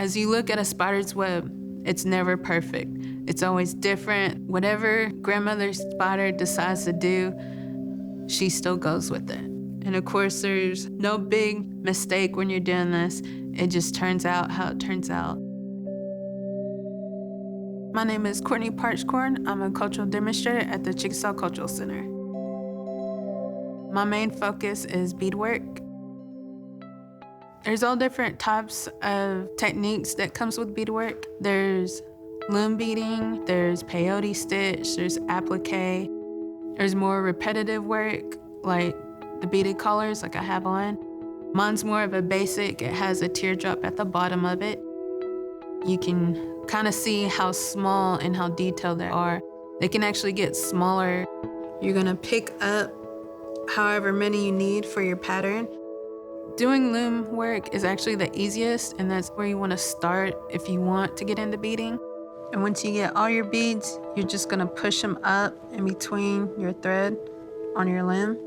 As you look at a spider's web, it's never perfect. It's always different. Whatever grandmother's spider decides to do, she still goes with it. And of course, there's no big mistake when you're doing this. It just turns out how it turns out. My name is Courtney Parchcorn. I'm a cultural demonstrator at the Chickasaw Cultural Center. My main focus is beadwork. There's all different types of techniques that comes with beadwork. There's loom beading, there's peyote stitch, there's applique. There's more repetitive work, like the beaded collars like I have on. Mine's more of a basic. It has a teardrop at the bottom of it. You can kind of see how small and how detailed they are. They can actually get smaller. You're gonna pick up however many you need for your pattern. Doing loom work is actually the easiest, and that's where you want to start if you want to get into beading. And once you get all your beads, you're just gonna push them up in between your thread on your loom.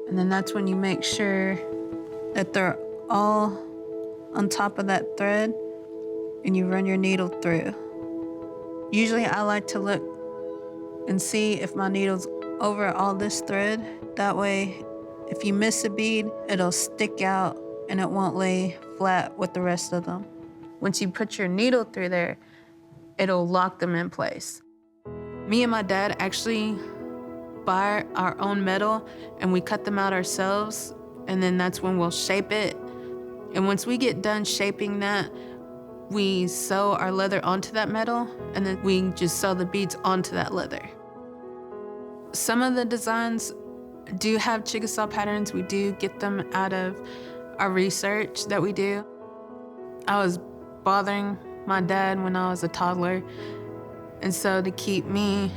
And then that's when you make sure that they're all on top of that thread and you run your needle through. Usually I like to look and see if my needle's over all this thread. That way, if you miss a bead, it'll stick out and it won't lay flat with the rest of them. Once you put your needle through there, it'll lock them in place. Me and my dad actually buy our own metal and we cut them out ourselves, and then that's when we'll shape it. And once we get done shaping that, we sew our leather onto that metal, and then we just sew the beads onto that leather. Some of the designs do have Chickasaw patterns. We do get them out of our research that we do. I was bothering my dad when I was a toddler, and so to keep me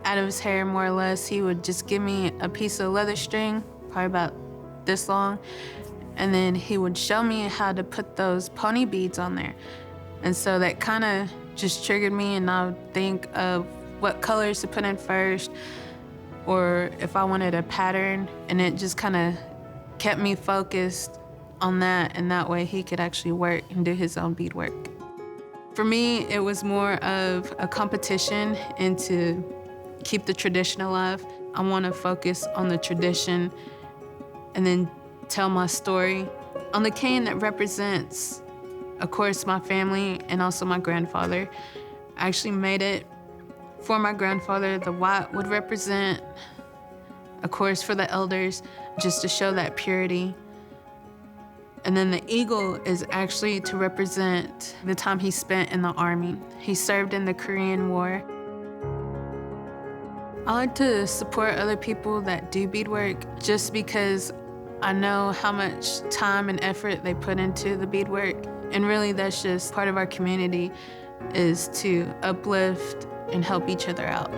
out of his hair more or less, he would just give me a piece of leather string, probably about this long, and then he would show me how to put those pony beads on there. And so that kind of just triggered me, and I would think of what colors to put in first, or if I wanted a pattern, and it just kind of kept me focused on that, and that way he could actually work and do his own beadwork. For me, it was more of a competition and to keep the tradition alive. I want to focus on the tradition and then tell my story. On the cane that represents, of course, my family and also my grandfather. I actually made it for my grandfather. The white would represent, of course, for the elders, just to show that purity. And then the eagle is actually to represent the time he spent in the army. He served in the Korean War. I like to support other people that do beadwork just because I know how much time and effort they put into the beadwork. And really, that's just part of our community, is to uplift and help each other out.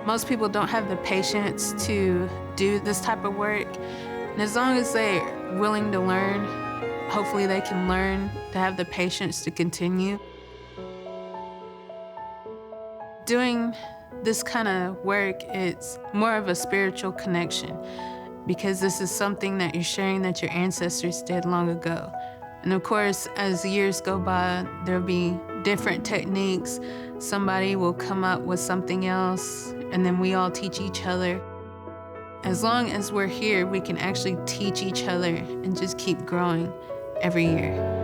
Most people don't have the patience to do this type of work. And as long as they're willing to learn, hopefully they can learn to have the patience to continue. Doing this kind of work, it's more of a spiritual connection, because this is something that you're sharing that your ancestors did long ago. And of course, as the years go by, there'll be different techniques. Somebody will come up with something else, and then we all teach each other. As long as we're here, we can actually teach each other and just keep growing every year.